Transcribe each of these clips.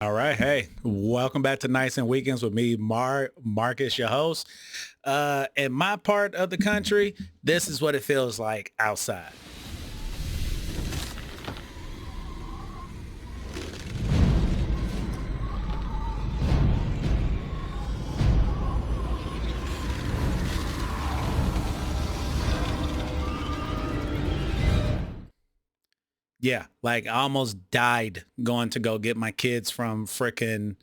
All right. Hey, welcome back to Nights and Weekends with me, Marcus, your host. In my part of the country, this is what it feels like outside. Yeah, like I almost died going to go get my kids from frickin'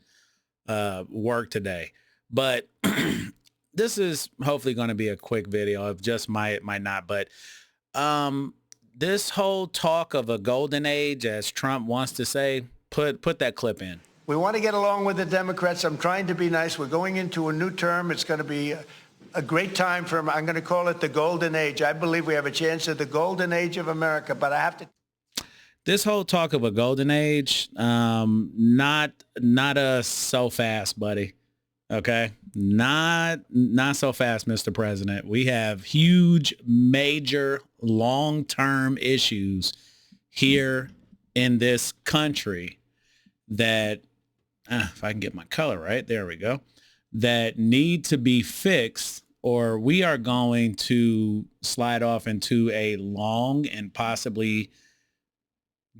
work today. But this is hopefully going to be a quick video. It just might not, but um this whole talk of a golden age, as Trump wants to say, put that clip in. We want to get along with the Democrats. I'm trying to be nice. We're going into a new term. It's going to be a great time for, I'm going to call it the golden age. I believe we have a chance at the golden age of America, but I have to. This whole talk of a golden age, not a so fast, buddy. Okay, not so fast, Mr. President. We have huge, major, long-term issues here in this country that, if I can get my color right, there we go, that need to be fixed, or we are going to slide off into a long and possibly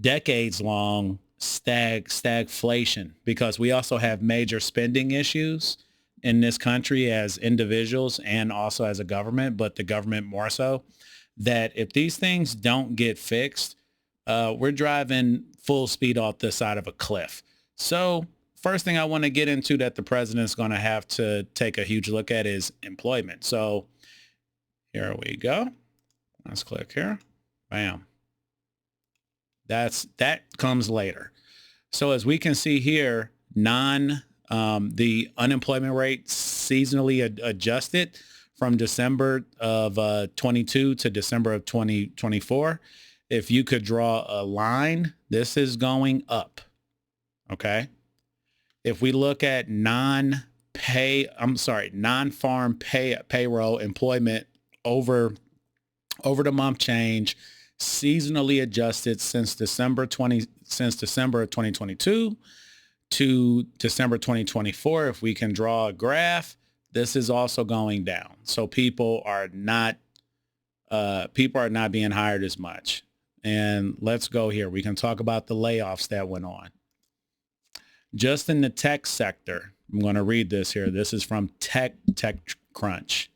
decades long stagflation, because we also have major spending issues in this country as individuals and also as a government, but the government more so, that if these things don't get fixed, we're driving full speed off the side of a cliff. So first thing I want to get into that the president's going to have to take a huge look at is employment. So here we go. Let's click here. Bam. That comes later. So as we can see here, the unemployment rate seasonally adjusted from December of 22 to December of 2024. If you could draw a line, this is going up. Okay. If we look at non-farm payroll employment over the month change, seasonally adjusted since December of 2022 to December 2024. If we can draw a graph, this is also going down. So people are not being hired as much. And let's go here. We can talk about the layoffs that went on. Just in the tech sector, I'm going to read this here. This is from TechCrunch.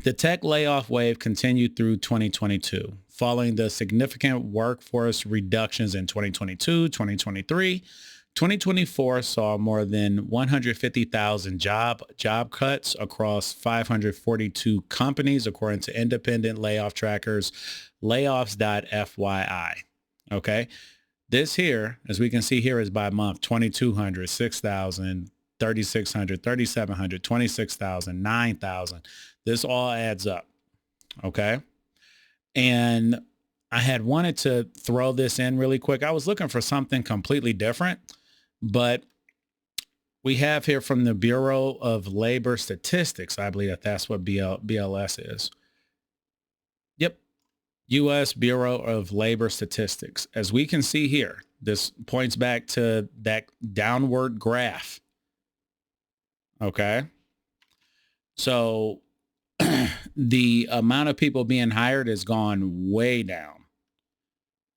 The tech layoff wave continued through 2022. Following the significant workforce reductions in 2022, 2023, 2024 saw more than 150,000 job cuts across 542 companies, according to independent layoff trackers, layoffs.fyi. Okay. This here, as we can see here, is by month: 2,200, 6,000, 3,600, 3,700, 26,000, 9,000. This all adds up. Okay. And I had wanted to throw this in really quick. I was looking for something completely different, but we have here from the Bureau of Labor Statistics. I believe that's what BLS is. Yep. U.S. Bureau of Labor Statistics. As we can see here, this points back to that downward graph. Okay. So the amount of people being hired has gone way down.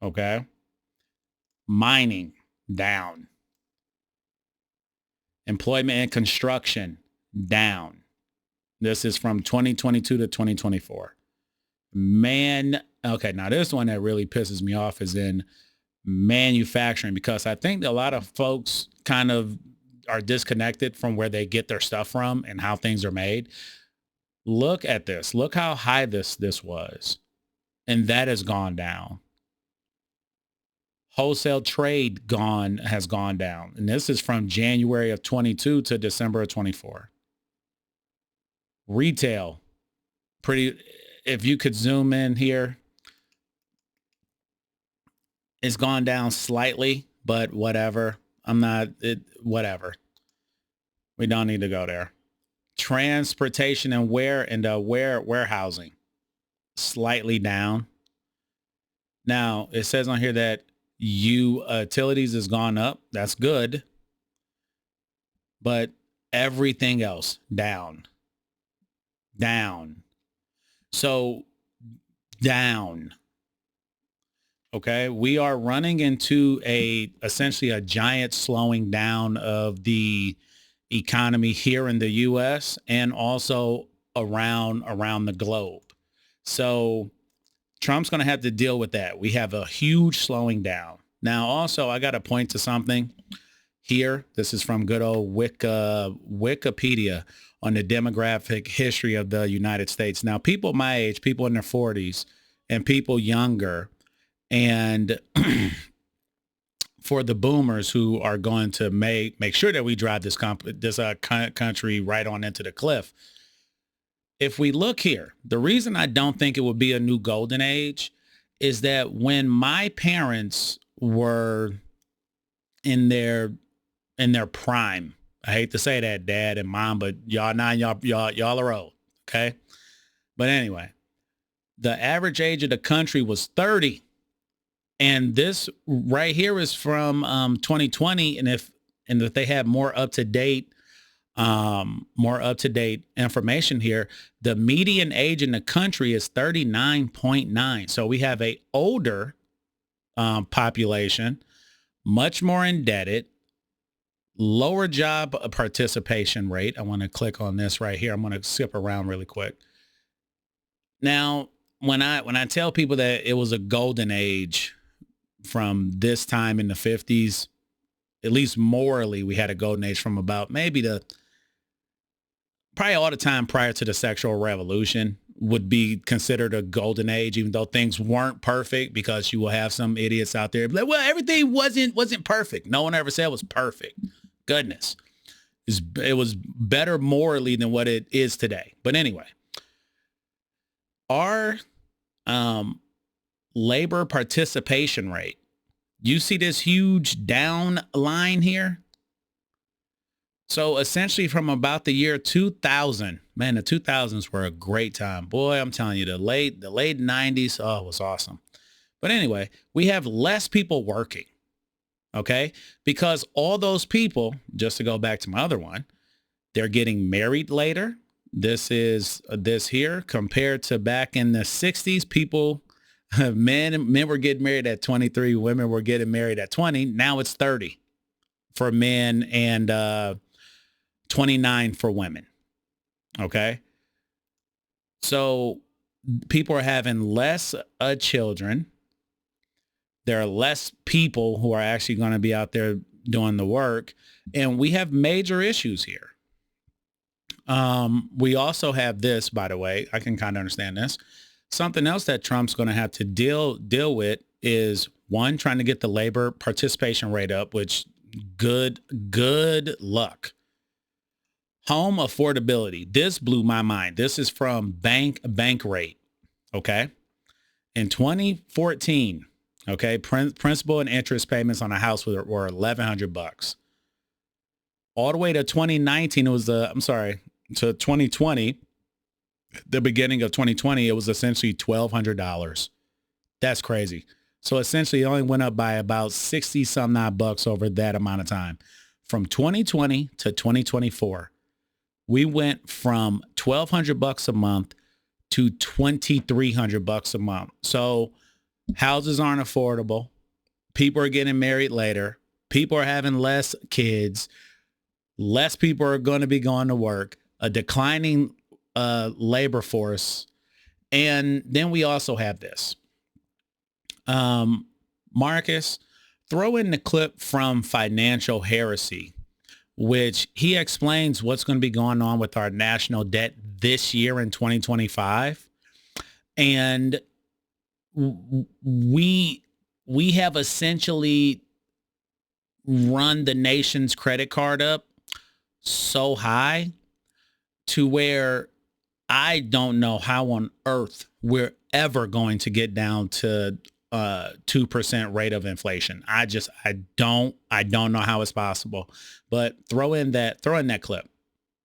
Okay. Mining down. Employment and construction down. This is from 2022 to 2024. Man, okay, now this one that really pisses me off is in manufacturing, because I think a lot of folks kind of are disconnected from where they get their stuff from and how things are made. Look at this. Look how high this was. And that has gone down. Wholesale trade has gone down. And this is from January of 22 to December of 24. Retail, if you could zoom in here, it's gone down slightly, but whatever. Whatever. We don't need to go there. Transportation and warehousing, slightly down. Now, it says on here that Utilities has gone up. That's good. But everything else down, down. So down. Okay. We are running into essentially a giant slowing down of the economy here in the US and also around the globe. So Trump's going to have to deal with that. We have a huge slowing down. Now, also, I got to point to something here. This is from good old Wikipedia on the demographic history of the United States. Now, people my age, people in their 40s and people younger, and for the boomers who are going to make sure that we drive this country right on into the cliff. If we look here, the reason I don't think it would be a new golden age is that when my parents were in their prime, I hate to say that, Dad and Mom, but y'all are old, okay? But anyway, the average age of the country was 30. And this right here is from 2020. And if they have more up to date information here, the median age in the country is 39.9. So we have a older population, much more indebted, lower job participation rate. I want to click on this right here. I'm going to skip around really quick. Now, when I tell people that it was a golden age from this time in the 50s, at least morally, we had a golden age from about probably all the time prior to the sexual revolution would be considered a golden age, even though things weren't perfect, because you will have some idiots out there like, well, everything wasn't perfect. No one ever said it was perfect. Goodness. It was better morally than what it is today. But anyway, our labor participation rate, you see this huge down line here? So essentially from about the year 2000, man, the 2000s were a great time. Boy, I'm telling you, the late 90s, oh, it was awesome. But anyway, we have less people working, okay? Because all those people, just to go back to my other one, they're getting married later. This is this here compared to back in the 60s, people, men were getting married at 23, women were getting married at 20. Now it's 30 for men and 29 for women. Okay. So people are having less children. There are less people who are actually going to be out there doing the work. And we have major issues here. We also have this, by the way, I can kind of understand this. Something else that Trump's going to have to deal with is, one, trying to get the labor participation rate up, which good luck. Home affordability. This blew my mind. This is from bank rate. Okay. In 2014, okay, principal and interest payments on a house were $1,100. All the way to 2019, it was to 2020, the beginning of 2020, it was essentially $1,200. That's crazy. So essentially it only went up by about 60 some odd bucks over that amount of time. From 2020 to 2024, we went from $1,200 a month to $2,300 a month. So houses aren't affordable. People are getting married later. People are having less kids. Less people are going to be going to work. A declining labor force. And then we also have this. Marcus, throw in the clip from Financial Heresy, which he explains what's going to be going on with our national debt this year in 2025. And we have essentially run the nation's credit card up so high to where I don't know how on earth we're ever going to get down to 2% rate of inflation. I don't know how it's possible. But throw in that clip.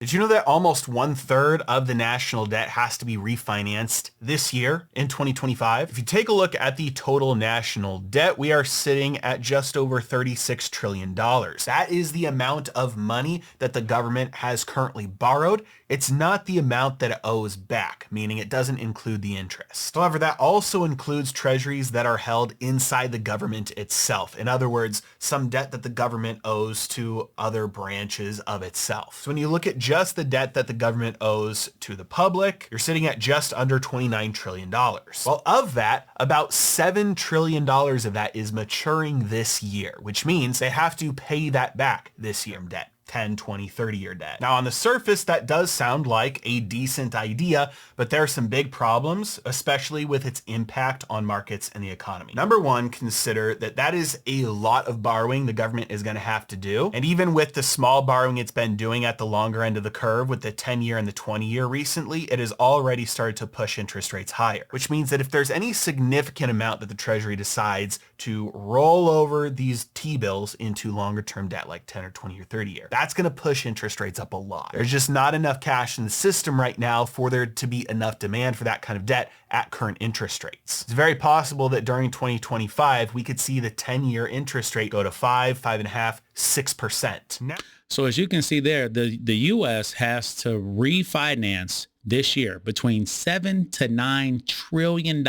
Did you know that almost 1/3 of the national debt has to be refinanced this year in 2025? If you take a look at the total national debt, we are sitting at just over $36 trillion. That is the amount of money that the government has currently borrowed. It's not the amount that it owes back, meaning it doesn't include the interest. However, that also includes treasuries that are held inside the government itself. In other words, some debt that the government owes to other branches of itself. So when you look at just the debt that the government owes to the public, you're sitting at just under $29 trillion. Well, of that, about $7 trillion of that is maturing this year, which means they have to pay that back this year in debt. 10, 20, 30-year debt. Now, on the surface, that does sound like a decent idea, but there are some big problems, especially with its impact on markets and the economy. Number one, consider that that is a lot of borrowing the government is going to have to do. And even with the small borrowing it's been doing at the longer end of the curve with the 10-year and the 20-year recently, it has already started to push interest rates higher, which means that if there's any significant amount that the Treasury decides to roll over these T-bills into longer term debt, like 10 or 20 or 30 year, that's going to push interest rates up a lot. There's just not enough cash in the system right now for there to be enough demand for that kind of debt at current interest rates. It's very possible that during 2025, we could see the 10-year interest rate go to 5, 5.5, 6%. Now, So as you can see there, the U.S. has to refinance this year between $7 to $9 trillion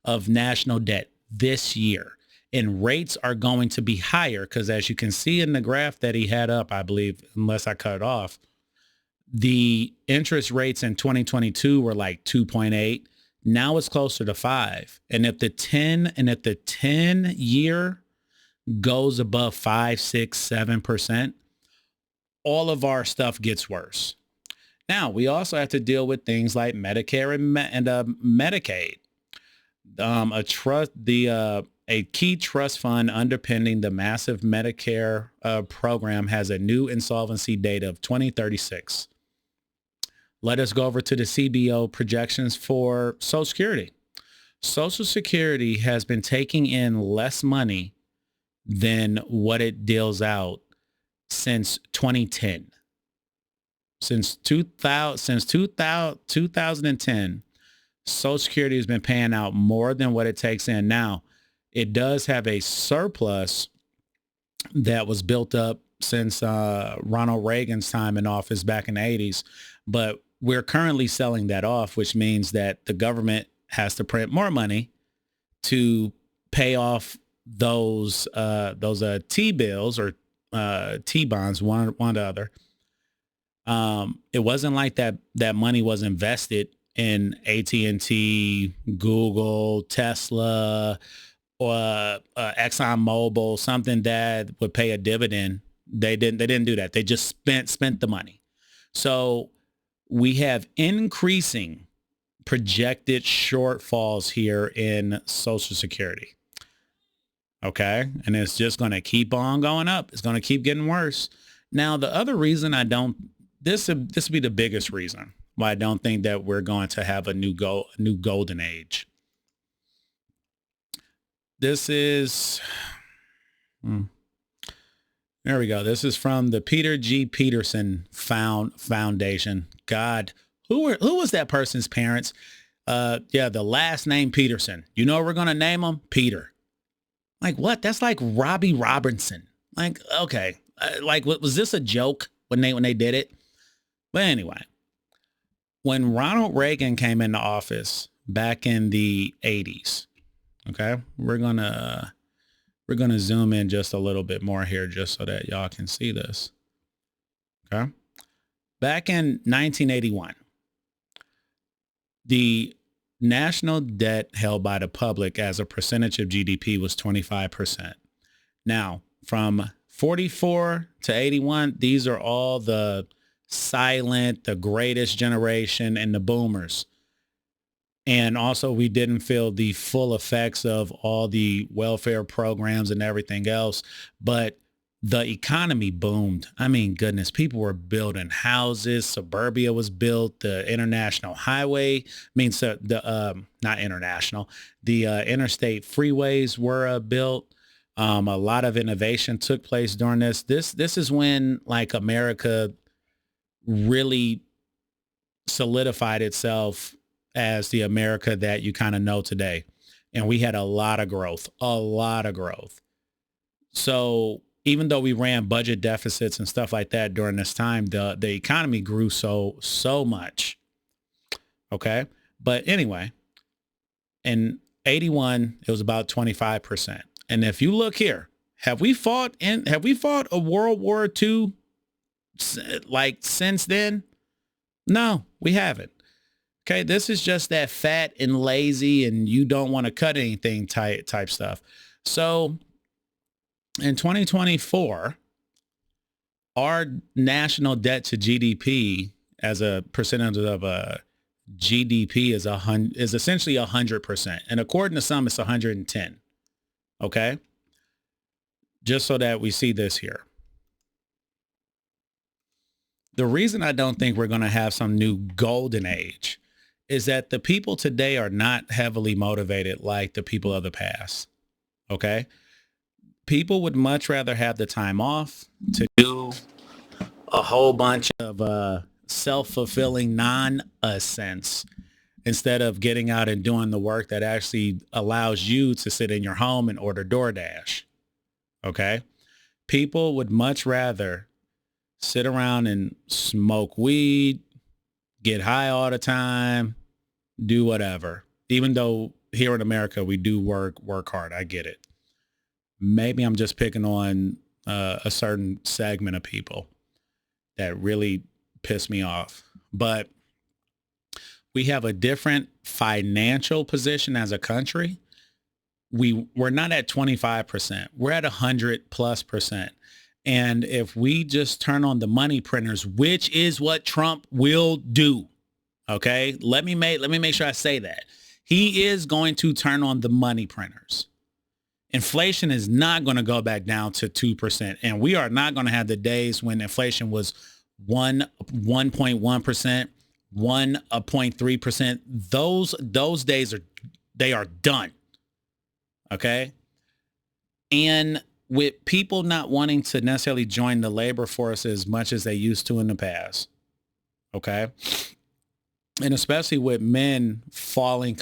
of national debt this year. And rates are going to be higher because as you can see in the graph that he had up, I believe, unless I cut it off, the interest rates in 2022 were like 2.8. Now it's closer to 5. And if the 10 year goes above 5, 6, 7%, all of our stuff gets worse. Now, we also have to deal with things like Medicare and Medicaid. A key trust fund underpinning the massive Medicare program has a new insolvency date of 2036. Let us go over to the CBO projections for Social Security. Social Security has been taking in less money than what it deals out since 2010. Since 2010, Social Security has been paying out more than what it takes in. Now, it does have a surplus that was built up since Ronald Reagan's time in office back in the 80s, but we're currently selling that off, which means that the government has to print more money to pay off those T-bills or T-bonds, one or the other. It wasn't like that money was invested in AT&T, Google, Tesla, or ExxonMobil, something that would pay a dividend. They didn't do that. They just spent the money. So we have increasing projected shortfalls here in Social Security. Okay. And it's just going to keep on going up. It's going to keep getting worse. Now, the other reason this would be the biggest reason why I don't think that we're going to have a new golden age. This is, there we go. This is from the Peter G. Peterson Foundation. God, who was that person's parents? The last name Peterson. You know what we're going to name him? Peter. Like what? That's like Robbie Robinson. Like, okay. Like, was this a joke when they did it? But anyway, when Ronald Reagan came into office back in the 80s, okay, we're gonna zoom in just a little bit more here just so that y'all can see this. Okay. Back in 1981, the national debt held by the public as a percentage of GDP was 25%. Now, from 44 to 81, these are all the silent, the greatest generation, and the boomers. And also, we didn't feel the full effects of all the welfare programs and everything else, but the economy boomed. I mean, goodness, people were building houses. Suburbia was built. The international highway, not international, the interstate freeways were built. A lot of innovation took place during this. This is when like America really solidified itself as the America that you kind of know today. And we had a lot of growth, a lot of growth. So even though we ran budget deficits and stuff like that during this time, the economy grew so much. Okay. But anyway, in 81, it was about 25%. And if you look here, have we fought a World War II like since then? No, we haven't. Okay, this is just that fat and lazy and you don't want to cut anything type stuff. So in 2024, our national debt to GDP as a percentage of GDP is essentially 100%. And according to some, it's 110. Okay. Just so that we see this here. The reason I don't think we're going to have some new golden age is that the people today are not heavily motivated like the people of the past. Okay. People would much rather have the time off to do a whole bunch of self-fulfilling nonsense instead of getting out and doing the work that actually allows you to sit in your home and order DoorDash. Okay. People would much rather sit around and smoke weed, get high all the time, do whatever. Even though here in America, we do work hard. I get it. Maybe I'm just picking on a certain segment of people that really piss me off. But we have a different financial position as a country. We're not at 25%. We're at 100+%. And if we just turn on the money printers, which is what Trump will do, okay? Let me make sure I say that. He is going to turn on the money printers. Inflation is not going to go back down to 2%. And we are not going to have the days when inflation was 1.1%, 1.3%. Those days are done. Okay. And with people not wanting to necessarily join the labor force as much as they used to in the past. Okay. And especially with men falling,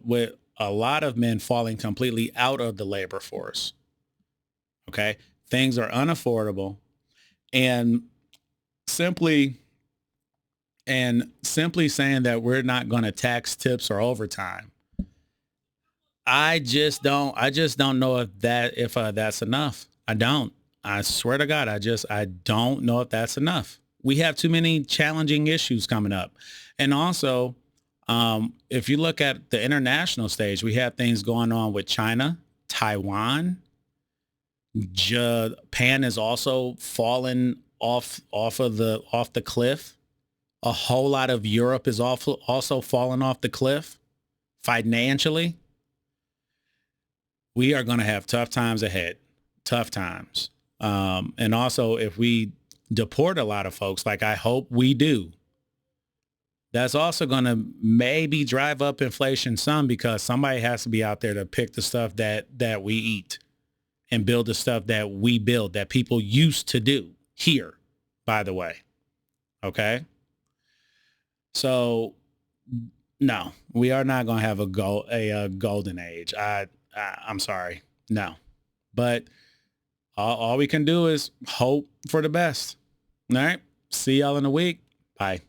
with a lot of men falling completely out of the labor force. Okay. Things are unaffordable and simply saying that we're not going to tax tips or overtime. I just don't know if that's enough. I swear to God, I don't know if that's enough. We have too many challenging issues coming up. And also, if you look at the international stage, we have things going on with China, Taiwan. Japan is also falling off the cliff. A whole lot of Europe is also falling off the cliff financially. We are going to have tough times ahead, tough times. And also, if we deport a lot of folks, like I hope we do, that's also going to maybe drive up inflation some because somebody has to be out there to pick the stuff that we eat and build the stuff that we build, that people used to do here, by the way. Okay? So, no, we are not going to have a golden age. I'm sorry. No. But all we can do is hope for the best. All right. See y'all in a week. Bye.